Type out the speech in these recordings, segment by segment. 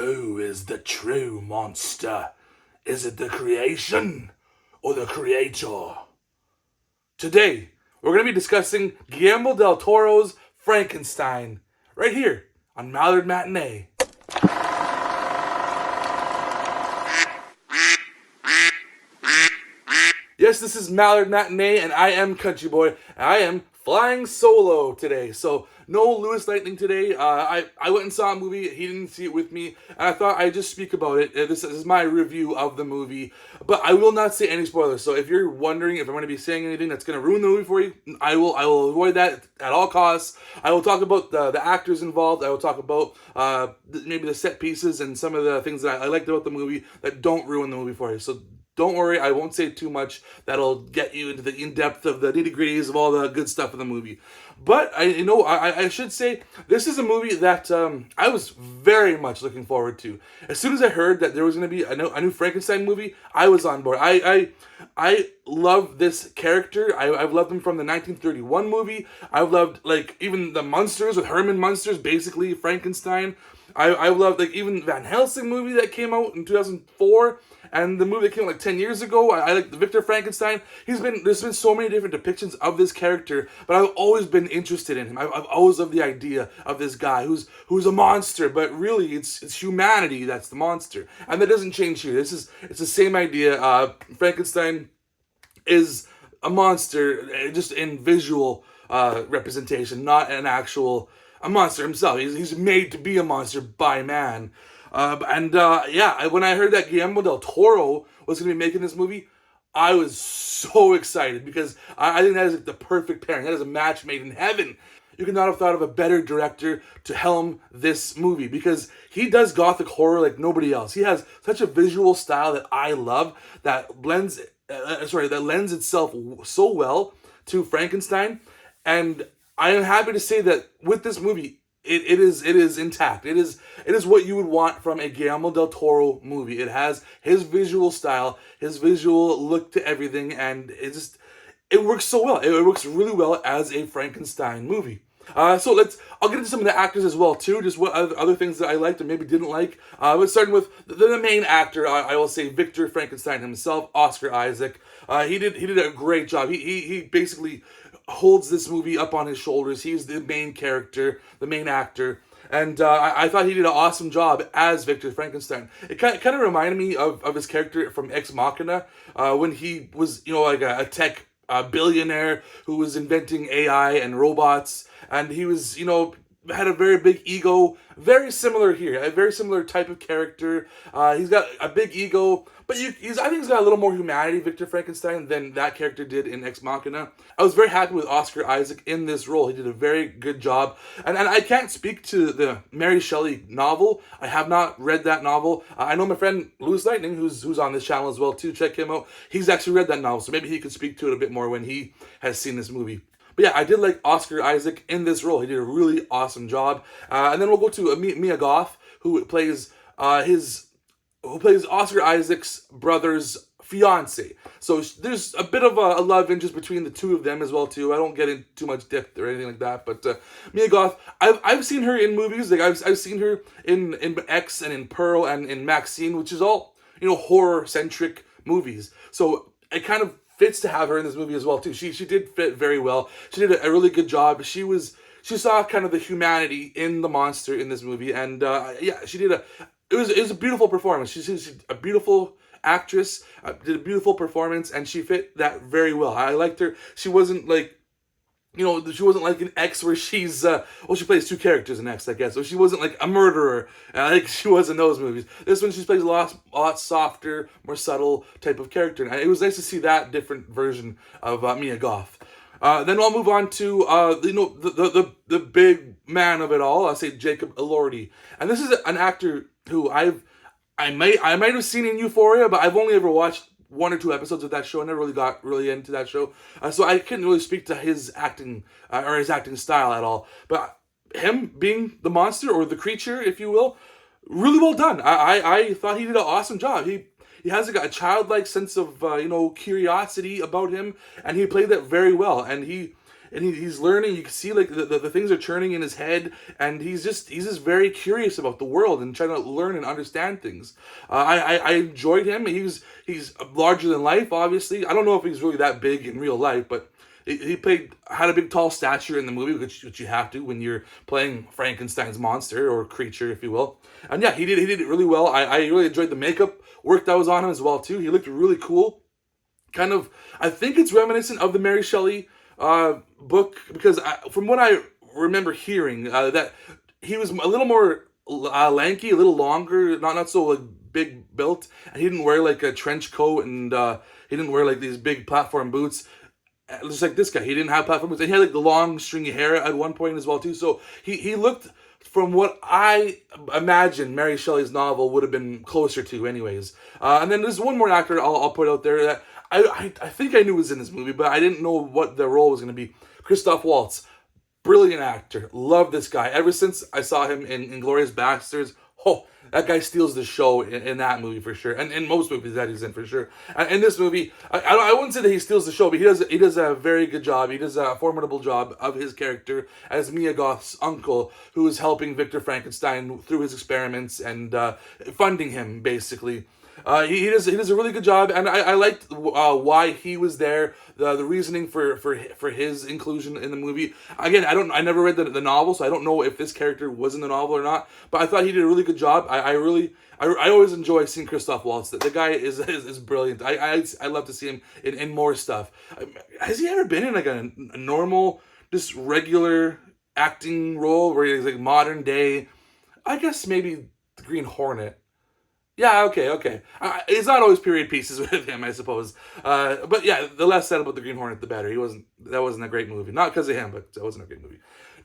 Who is the true monster? Is it the creation or the creator? Today, we're going to be discussing Guillermo del Toro's Frankenstein, right here on Mallard Matinee. Yes, this is Mallard Matinee, and I am CountryBoy, and I am flying solo today. So, no Louis Lightning today. I went and saw a movie. He didn't see it with me, and I thought I'd just speak about it. This is my review of the movie, but I will not say any spoilers. So, if you're wondering if I'm going to be saying anything that's going to ruin the movie for you, I will avoid that at all costs. I will talk about the actors involved. I will talk about maybe the set pieces and some of the things that I liked about the movie that don't ruin the movie for you. So, don't worry, I won't say too much that'll get you into the in-depth of the nitty-gritties of all the good stuff in the movie. But, I should say, this is a movie that I was very much looking forward to. As soon as I heard that there was going to be a new Frankenstein movie, I was on board. I love this character. I've loved him from the 1931 movie. I've loved, even the Munsters with Herman Munster's basically Frankenstein. I loved, even Van Helsing movie that came out in 2004, and the movie that came out 10 years ago. I like the Victor Frankenstein. There's been so many different depictions of this character, but I've always been interested in him. I've always loved the idea of this guy who's a monster, but really it's humanity that's the monster, and that doesn't change here. It's the same idea. Frankenstein is a monster, just in visual representation, not an actual a monster himself. He's made to be a monster by man. When I heard that Guillermo del Toro was going to be making this movie, I was so excited because I think that is the perfect pairing. That is a match made in heaven. You could not have thought of a better director to helm this movie because he does gothic horror like nobody else. He has such a visual style that I love that lends itself so well to Frankenstein, and I am happy to say that with this movie, it is intact. It is what you would want from a Guillermo del Toro movie. It has his visual style, his visual look to everything, and it works so well. It works really well as a Frankenstein movie. I'll get into some of the actors as well too, just what other things that I liked and maybe didn't like. But starting with the main actor, I will say Victor Frankenstein himself, Oscar Isaac. He did a great job. He basically holds this movie up on his shoulders. He's the main character, the main actor. And I thought he did an awesome job as Victor Frankenstein. It kind of reminded me of his character from Ex Machina, when he was, a tech billionaire who was inventing AI and robots. And he was, had a very big ego. Very similar here. A very similar type of character. He's got a big ego, but I think he's got a little more humanity, Victor Frankenstein, than that character did in Ex Machina. I was very happy with Oscar Isaac in this role. He did a very good job. And I can't speak to the Mary Shelley novel. I have not read that novel. I know my friend Louis Lightning, who's on this channel as well too. Check him out. He's actually read that novel, so maybe he could speak to it a bit more when he has seen this movie. But yeah, I did like Oscar Isaac in this role. He did a really awesome job. And then we'll go to Mia Goth, who plays Oscar Isaac's brother's fiance. So there's a bit of a love interest between the two of them as well too. I don't get into too much depth or anything like that. But Mia Goth, I've seen her in movies. I've seen her in X and in Pearl and in Maxine, which is all horror centric movies. So it kind of fits to have her in this movie as well too. She did fit very well. She did a really good job. She saw kind of the humanity in the monster in this movie, and she did it was a beautiful performance. She's a beautiful actress, did a beautiful performance, and she fit that very well. I liked her. She wasn't like she wasn't like an X where she's, she plays two characters in X, I guess. So she wasn't like a murderer, like she was in those movies. This one, she plays a lot softer, more subtle type of character. And it was nice to see that different version of Mia Goth. Then I'll move on to, the big man of it all. I'll say Jacob Elordi. And this is an actor who I might have seen in Euphoria, but I've only ever watched one or two episodes of that show. I never really got into that show. So I couldn't really speak to his acting or his acting style at all. But him being the monster or the creature, if you will, really well done. I thought he did an awesome job. He has a childlike sense of curiosity about him, and he played that very well. And and he's learning. You can see like the things are churning in his head, and he's just very curious about the world and trying to learn and understand things. I enjoyed him. He's larger than life, obviously. I don't know if he's really that big in real life, but he had a big tall stature in the movie, which you have to when you're playing Frankenstein's monster or creature, if you will. And yeah, he did it really well. I really enjoyed the makeup work that was on him as well too. He looked really cool. Kind of, I think it's reminiscent of the Mary Shelley book, because from what I remember hearing, that he was a little more lanky, a little longer, not so like big built, and he didn't wear like a trench coat, and he didn't wear like these big platform boots. Just like this guy, he didn't have platform boots, and he had like the long stringy hair at one point as well too. So he looked, from what I imagine Mary Shelley's novel would have been closer to, anyways. And then there's one more actor I'll put out there that I think I knew was in this movie, but I didn't know what the role was going to be. Christoph Waltz, brilliant actor. Love this guy. Ever since I saw him in Inglourious Basterds, oh, that guy steals the show in that movie for sure, and in most movies that he's in for sure. And in this movie, I wouldn't say that he steals the show, but he does a very good job. He does a formidable job of his character as Mia Goth's uncle, who is helping Victor Frankenstein through his experiments and funding him basically. He does a really good job, and I liked why he was there, the reasoning for his inclusion in the movie. Again, I never read the novel, so I don't know if this character was in the novel or not. But I thought he did a really good job. I always enjoy seeing Christoph Waltz. The guy is brilliant. I love to see him in more stuff. Has he ever been in like a normal, just regular acting role where he's like modern day? I guess maybe the Green Hornet. Yeah, okay. It's not always period pieces with him, I suppose. But yeah, the less said about the Green Hornet, the better. That wasn't a great movie. Not because of him, but that wasn't a great movie.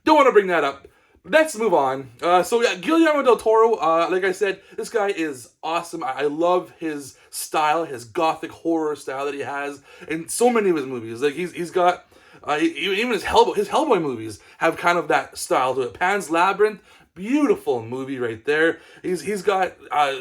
Don't want to bring that up. Let's move on. So yeah, Guillermo del Toro, like I said, this guy is awesome. I love his style, his gothic horror style that he has in so many of his movies. Like he's got, even his Hellboy movies have kind of that style to it. Pan's Labyrinth, beautiful movie right there. He's got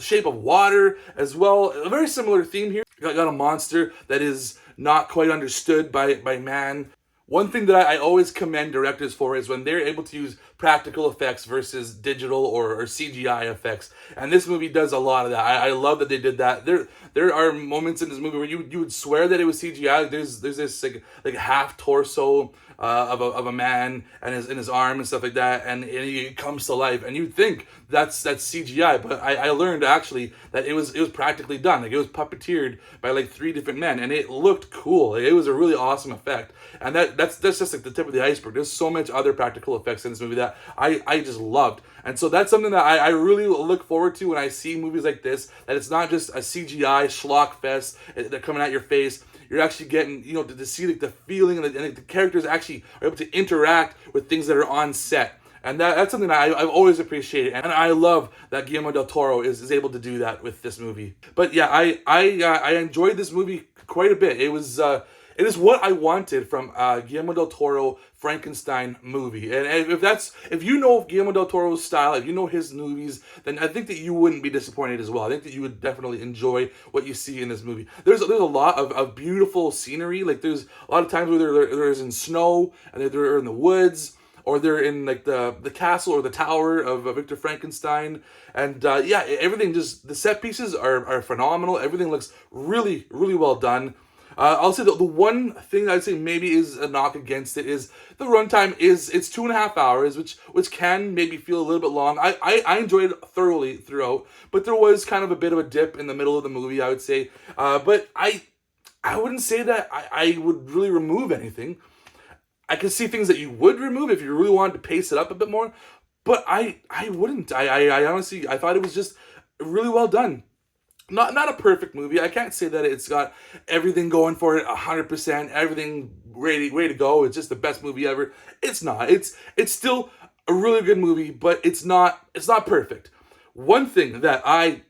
Shape of Water as well. A very similar theme here. Got a monster that is not quite understood by man. One thing that I always commend directors for is when they're able to use practical effects versus digital or CGI effects. And this movie does a lot of that. I love that they did that. There are moments in this movie where you would swear that it was CGI. There's this like half torso of a man and his arm and stuff like that, and he comes to life, and you'd think that's CGI, but I learned actually that it was practically done. Like it was puppeteered by like 3 different men, and it looked cool. Like, it was a really awesome effect, and that's just like the tip of the iceberg. There's so much other practical effects in this movie that I just loved, and so that's something that I really look forward to when I see movies like this. That it's not just a CGI schlock fest that coming at your face. You're actually getting, to see like the feeling, and the characters actually are able to interact with things that are on set. And that's something that I've always appreciated. And I love that Guillermo del Toro is able to do that with this movie. But yeah, I enjoyed this movie quite a bit. It is what I wanted from Guillermo del Toro Frankenstein movie. And if you know Guillermo del Toro's style, if you know his movies, then I think that you wouldn't be disappointed as well. I think that you would definitely enjoy what you see in this movie. There's a lot of beautiful scenery. Like there's a lot of times where they're in snow, and they're in the woods, or they're in like the castle or the tower of Victor Frankenstein. And yeah, everything the set pieces are phenomenal. Everything looks really, really well done. I'll say the one thing I'd say maybe is a knock against it is the runtime it's 2.5 hours, which can maybe feel a little bit long. I enjoyed it thoroughly throughout, but there was kind of a bit of a dip in the middle of the movie, I would say. But I wouldn't say that I would really remove anything. I could see things that you would remove if you really wanted to pace it up a bit more, but I wouldn't. I honestly, I thought it was just really well done. Not a perfect movie. I can't say that it's got everything going for it 100%, everything ready to go. It's just the best movie ever. It's not. It's still a really good movie, but it's not perfect. One thing that I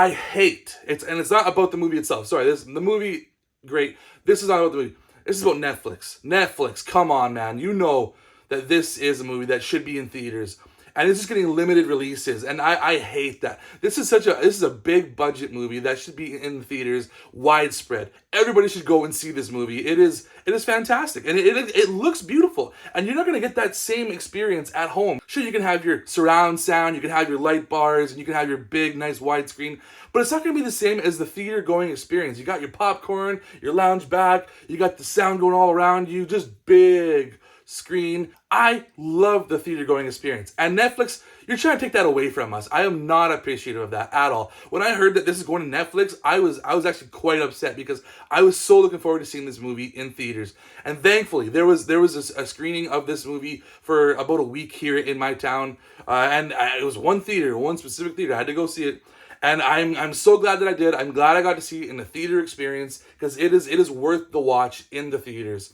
hate, it's not about the movie itself. Sorry, the movie, great. This is not about the movie. This is about Netflix. Netflix, come on, man. You know that this is a movie that should be in theaters. and it's just getting limited releases, and I hate that. This is a big budget movie that should be in theaters widespread. Everybody should go and see this movie. It is fantastic, and it looks beautiful, and you're not going to get that same experience at home. Sure, you can have your surround sound, you can have your light bars, and you can have your big, nice widescreen, but it's not going to be the same as the theater going experience. You got your popcorn, your lounge back, you got the sound going all around you, just big screen. I love the theater going experience, and Netflix, you're trying to take that away from us. I am not appreciative of that at all. When I heard that this is going to Netflix, I was actually quite upset because I was so looking forward to seeing this movie in theaters. And thankfully, there was a screening of this movie for about a week here in my town, and it was one specific theater. I had to go see it. And I'm so glad that I did. I'm glad I got to see it in the theater experience because it is worth the watch in the theaters.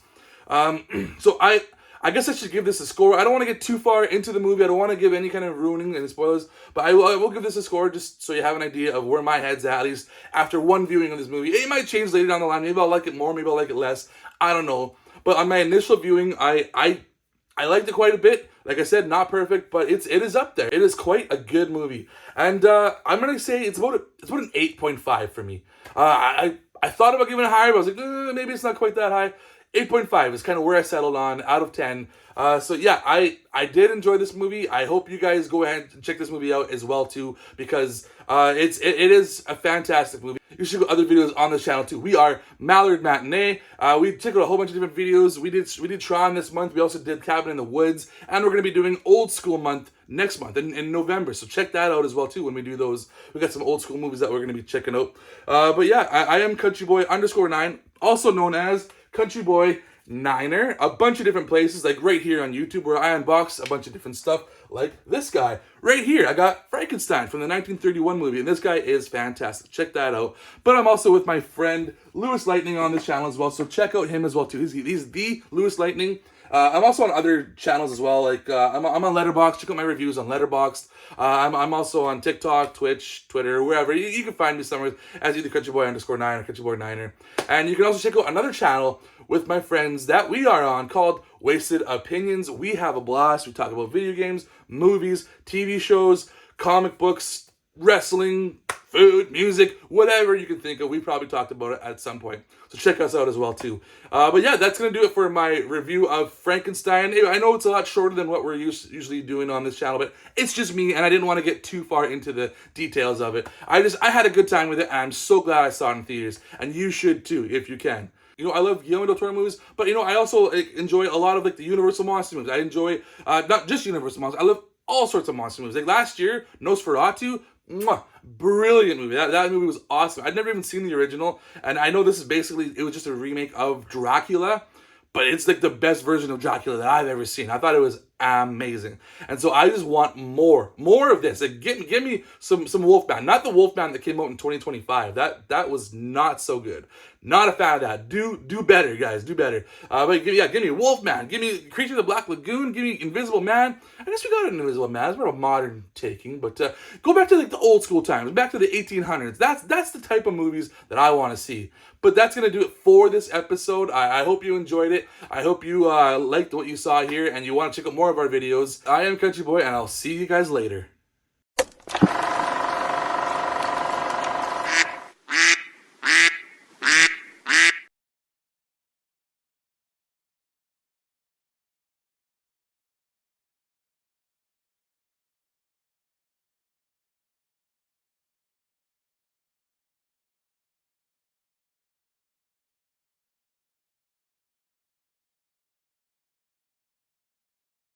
So I guess I should give this a score. I don't want to get too far into the movie. I don't want to give any kind of ruining and spoilers, but I will give this a score just so you have an idea of where my head's at least after one viewing of this movie. It might change later down the line. Maybe I'll like it more. Maybe I'll like it less. I don't know. But on my initial viewing, I liked it quite a bit. Like I said, not perfect, but it is up there. It is quite a good movie, and I'm gonna say it's about an 8.5 for me. I thought about giving it higher, but I was like, maybe it's not quite that high. 8.5 is kind of where I settled on out of 10. So yeah, I did enjoy this movie. I hope you guys go ahead and check this movie out as well too, because it is a fantastic movie. You should go other videos on this channel too. We are Mallard Matinee. We checked out a whole bunch of different videos. We did Tron this month. We also did Cabin in the Woods, and we're gonna be doing Old School Month next month in November. So check that out as well too when we do those. We got some old school movies that we're gonna be checking out. But yeah, I am CountryBoy_9, also known as CountryBoy Niner, a bunch of different places, like right here on YouTube where I unbox a bunch of different stuff, like this guy right here. I got Frankenstein from the 1931 movie, and this guy is fantastic. Check that out. But I'm also with my friend Lewis Lightning on this channel as well, so check out him as well too. He's the Lewis Lightning. I'm also on other channels as well, like I'm on Letterboxd. Check out my reviews on Letterboxd. I'm also on TikTok, Twitch, Twitter, wherever. You can find me somewhere as either CountryBoy_9 or CountryBoy9er. And you can also check out another channel with my friends that we are on called Wasted Opinions. We have a blast. We talk about video games, movies, TV shows, comic books, wrestling, food, music, whatever you can think of. We probably talked about it at some point. So check us out as well too. But yeah, that's going to do it for my review of Frankenstein. I know it's a lot shorter than what we're usually doing on this channel, but it's just me, and I didn't want to get too far into the details of it. I had a good time with it, and I'm so glad I saw it in theaters, and you should too if you can. I love Guillermo del Toro movies, but I also enjoy a lot of the Universal monster movies. I enjoy not just Universal monsters. I love all sorts of monster movies. Like last year, Nosferatu, brilliant movie. That movie was awesome. I'd never even seen the original, and I know this is basically, it was just a remake of Dracula, but it's like the best version of Dracula that I've ever seen. I thought it was amazing, and so I just want more of this. Like, give me some Wolfman, not the Wolfman that came out in 2025. That was not so good. Not a fan of that. Do better, guys. Do better. But give me Wolfman. Give me Creature of the Black Lagoon. Give me Invisible Man. I guess we got an Invisible Man. It's more of a modern taking, but go back to the old school times, back to the 1800s. That's the type of movies that I want to see. But that's gonna do it for this episode. I hope you enjoyed it. I hope you liked what you saw here, and you want to check out more of our videos. I am CountryBoy, and I'll see you guys later.